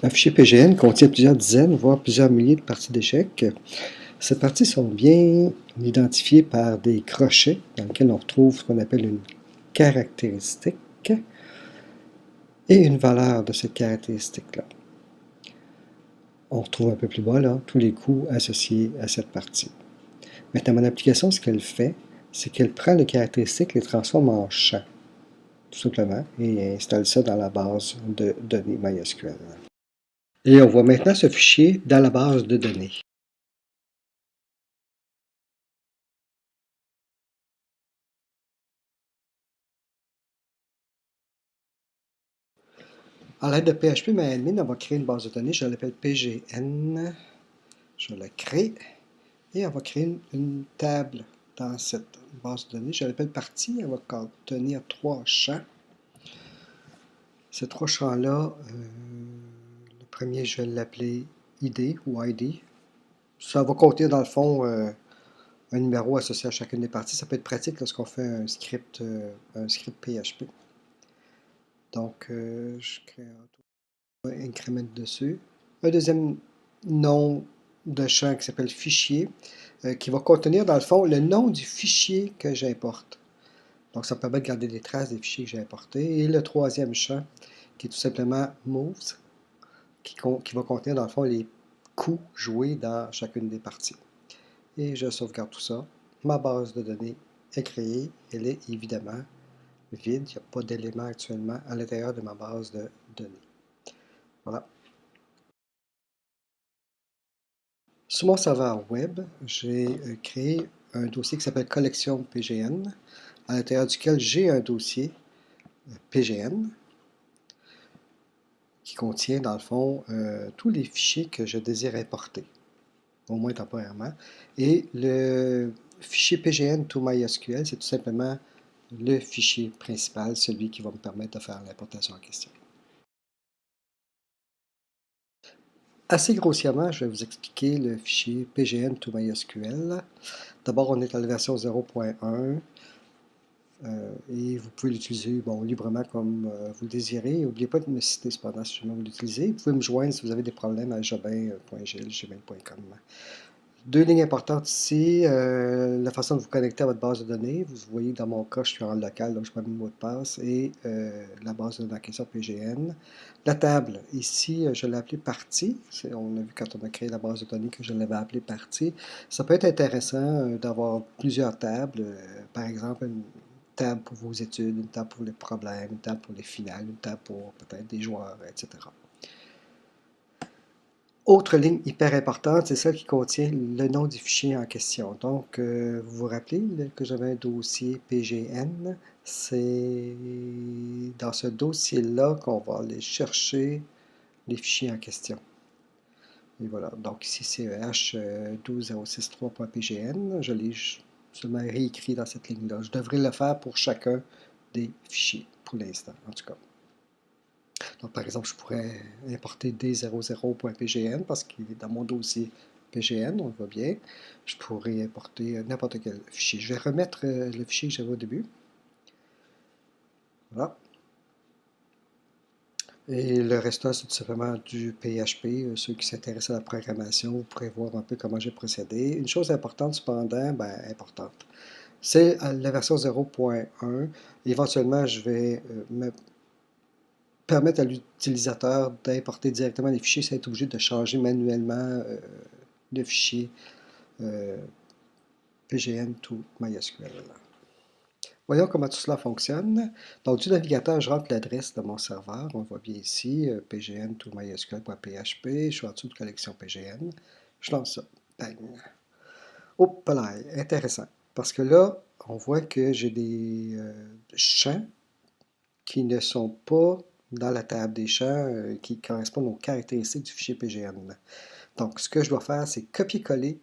Un fichier PGN contient plusieurs dizaines, voire plusieurs milliers de parties d'échecs. Ces parties sont bien identifiées par des crochets dans lesquels on retrouve ce qu'on appelle une caractéristique et une valeur de cette caractéristique-là. On retrouve un peu plus bas là, tous les coups associés à cette partie. Maintenant, mon application, ce qu'elle fait, c'est qu'elle prend les caractéristiques et les transforme en champs, tout simplement, et installe ça dans la base de données MySQL. Et on voit maintenant ce fichier dans la base de données. À l'aide de PHP-MyAdmin, on va créer une base de données. Je l'appelle PGN. Je la crée et on va créer une table dans cette base de données. Je l'appelle partie. Elle va contenir 3 champs. Ces 3 champs-là, le premier, je vais l'appeler ID ou ID. Ça va contenir dans le fond un numéro associé à chacune des parties. Ça peut être pratique lorsqu'on fait un script PHP. Donc, je crée un increment dessus. Un deuxième nom de champ qui s'appelle fichier, qui va contenir dans le fond le nom du fichier que j'importe. Donc ça permet de garder des traces des fichiers que j'ai importés. Et le troisième champ qui est tout simplement moves, qui va contenir dans le fond les coups joués dans chacune des parties. Et je sauvegarde tout ça. Ma base de données est créée. Elle est évidemment vide. Il n'y a pas d'éléments actuellement à l'intérieur de ma base de données. Voilà. Sur mon serveur web, j'ai créé un dossier qui s'appelle collection PGN, à l'intérieur duquel j'ai un dossier PGN qui contient, dans le fond, tous les fichiers que je désire importer, au moins temporairement. Et le fichier PGN to MySQL, c'est tout simplement le fichier principal, celui qui va me permettre de faire l'importation en question. Assez grossièrement, je vais vous expliquer le fichier PGN to MySQL. D'abord, on est à la version 0.1. Et vous pouvez l'utiliser librement comme vous le désirez. N'oubliez pas de me citer cependant si jamais vous l'utilisez. Vous pouvez me joindre si vous avez des problèmes à jobin.gmail.com. Deux lignes importantes ici, la façon de vous connecter à votre base de données. Vous voyez que dans mon cas, je suis en local, donc je prends le mot de passe et la base de données en question PGN. La table, ici, je l'ai appelée partie. On a vu quand on a créé la base de données que je l'avais appelée partie. Ça peut être intéressant d'avoir plusieurs tables, par exemple une table pour vos études, une table pour les problèmes, une table pour les finales, une table pour peut-être des joueurs, etc. Autre ligne hyper importante, c'est celle qui contient le nom du fichier en question. Donc, vous vous rappelez que j'avais un dossier PGN. C'est dans ce dossier-là qu'on va aller chercher les fichiers en question. Et voilà, donc ici c'est h12063.pgn. Je l'ai seulement réécrit dans cette ligne-là. Je devrais le faire pour chacun des fichiers, pour l'instant, en tout cas. Donc, par exemple, je pourrais importer d00.pgn parce qu'il est dans mon dossier PGN, on le voit bien. Je pourrais importer n'importe quel fichier. Je vais remettre le fichier que j'avais au début. Voilà. Et le restant, c'est tout simplement du PHP. Ceux qui s'intéressent à la programmation, vous pourrez voir un peu comment j'ai procédé. Une chose importante, cependant, importante, c'est la version 0.1. Éventuellement, je vais me permettre à l'utilisateur d'importer directement les fichiers sans être obligé de changer manuellement le fichier PGN to MySQL. Voyons comment tout cela fonctionne. Donc, du navigateur, je rentre l'adresse de mon serveur. On voit bien ici, pgn to mysql.php. Je suis en dessous de collection PGN. Je lance ça. Bang. Hop là, intéressant. Parce que là, on voit que j'ai des champs qui ne sont pas dans la table des champs qui correspondent aux caractéristiques du fichier PGN. Donc, ce que je dois faire, c'est copier-coller.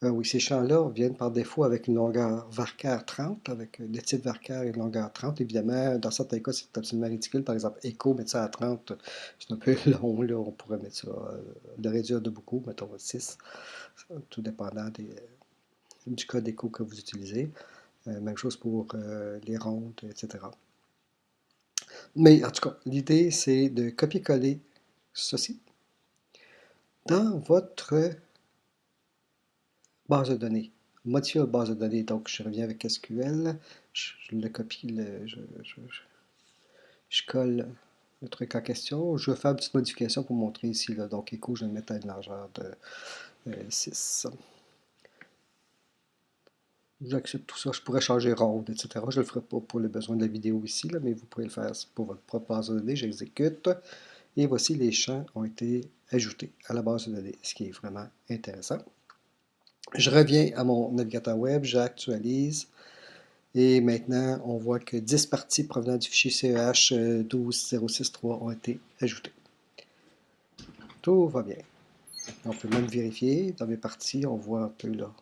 Oui, ces champs-là viennent par défaut avec une longueur varchar 30, avec le type varchar et une longueur 30. Évidemment, dans certains cas, c'est absolument ridicule. Par exemple, echo, mettre ça à 30, c'est un peu long. Là. On pourrait mettre ça, le réduire de beaucoup, mettons 6, tout dépendant du code echo que vous utilisez. Même chose pour les rondes, etc. Mais en tout cas, l'idée, c'est de copier-coller ceci. Dans votre base de données, modifier votre base de données, donc je reviens avec SQL, je le copie, je colle le truc en question. Je vais faire une petite modification pour montrer ici, là, donc écho, je vais le mettre à une largeur de 6. J'accepte tout ça. Je pourrais changer ronde, etc. Je ne le ferai pas pour les besoins de la vidéo ici, là, mais vous pourrez le faire pour votre propre base de données. J'exécute. Et voici les champs ont été ajoutés à la base de données, ce qui est vraiment intéressant. Je reviens à mon navigateur web, j'actualise. Et maintenant, on voit que 10 parties provenant du fichier CEH 12063 ont été ajoutées. Tout va bien. On peut même vérifier. Dans mes parties, on voit un peu là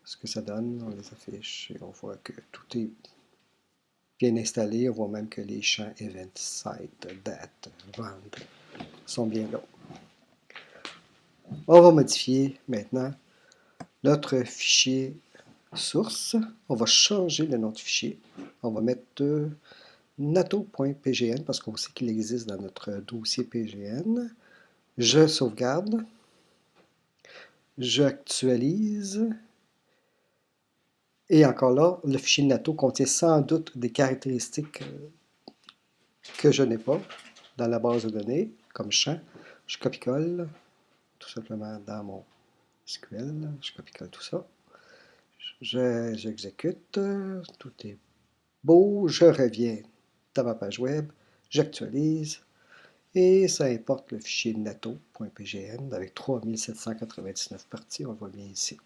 ce que ça donne. On les affiche et on voit que tout est bien installé. On voit même que les champs event, site, date, round sont bien là. On va modifier maintenant notre fichier source. On va changer le nom du fichier. On va mettre nato.pgn parce qu'on sait qu'il existe dans notre dossier PGN. Je sauvegarde. J'actualise. Et encore là, le fichier NATO contient sans doute des caractéristiques que je n'ai pas dans la base de données, comme champ. Je copie-colle tout simplement dans mon SQL. Je copie-colle tout ça. J'exécute. Tout est beau. Je reviens dans ma page web. J'actualise. Et ça importe le fichier nato.pgn avec 3799 parties. On le voit bien ici.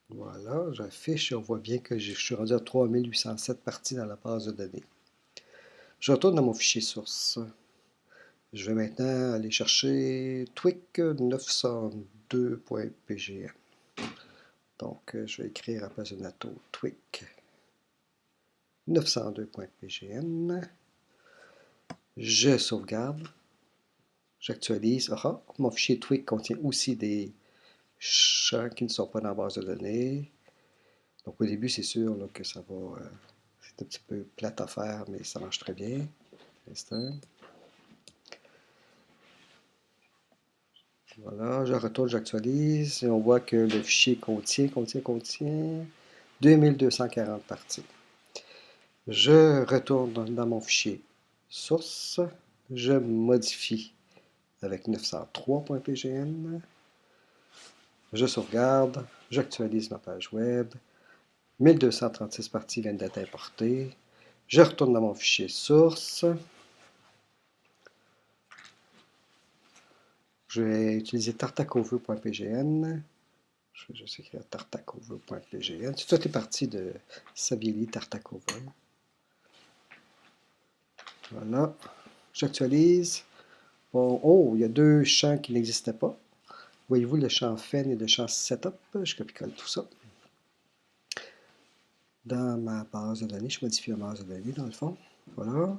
Voilà, j'affiche et on voit bien que je suis rendu à 3807 parties dans la base de données. Je retourne dans mon fichier source. Je vais maintenant aller chercher twig 902.pgn. Donc, je vais écrire à place de nato twig 902.pgn. Je sauvegarde. J'actualise. Ah, mon fichier twig contient aussi des champs qui ne sont pas dans la base de données. Donc, au début, c'est sûr là, que ça va... c'est un petit peu plate à faire, mais ça marche très bien. Voilà, je retourne, j'actualise et on voit que le fichier contient 2240 parties. Je retourne dans mon fichier source, je modifie avec 903.pgn, je sauvegarde, j'actualise ma page web, 1236 parties viennent d'être importées, je retourne dans mon fichier source, je vais utiliser tartacover.pgn. Je vais juste écrire tartacover.pgn. Tout est parti de Savielli Tartacover. Voilà. J'actualise. Bon, oh, il y a deux champs qui n'existaient pas. Voyez-vous le champ Fen et le champ Setup. Je copie-colle tout ça. Dans ma base de données, je modifie ma base de données dans le fond. Voilà.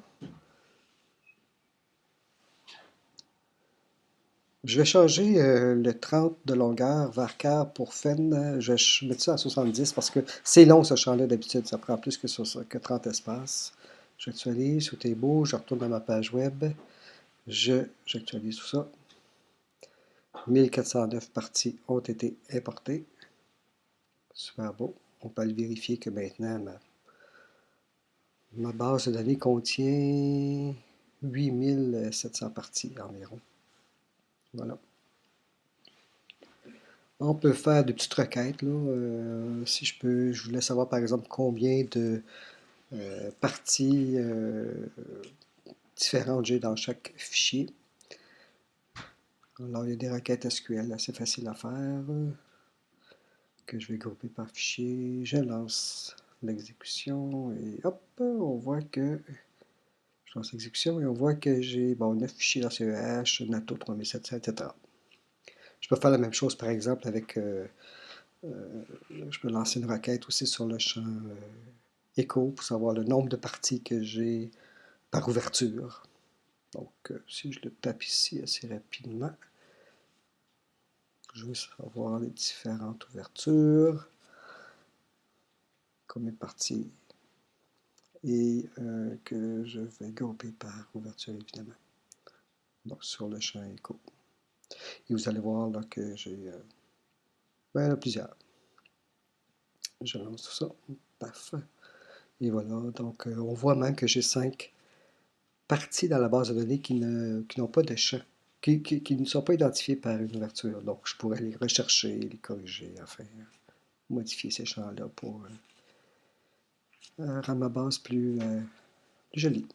Je vais changer le 30 de longueur vers quart pour Fen. Je vais mettre ça à 70 parce que c'est long ce champ-là d'habitude. Ça prend plus que 30 espaces. J'actualise, tout est beau. Je retourne dans ma page web. J'actualise tout ça. 1409 parties ont été importées. Super beau. On peut aller vérifier que maintenant ma base de données contient 8700 parties environ. Voilà. On peut faire de petites requêtes. Là. Si je voulais savoir par exemple combien de parties différentes j'ai dans chaque fichier. Alors il y a des requêtes SQL assez faciles à faire que je vais grouper par fichier. Je lance l'exécution et hop, on voit que je lance l'exécution et on voit que j'ai 9 fichiers dans CEH, NATO 3700, etc. Je peux faire la même chose par exemple avec je peux lancer une requête aussi sur le champ écho pour savoir le nombre de parties que j'ai par ouverture. Donc, si je le tape ici assez rapidement, je vais savoir les différentes ouvertures, combien de parties et que je vais grouper par ouverture évidemment. Donc sur le champ écho. Et vous allez voir là que j'ai plusieurs. Je lance tout ça. Paf. Et voilà, donc on voit même que j'ai 5 parties dans la base de données qui n'ont pas de champ, qui ne sont pas identifiées par une ouverture. Donc je pourrais les rechercher, les corriger, enfin modifier ces champs-là pour rendre ma base plus jolie.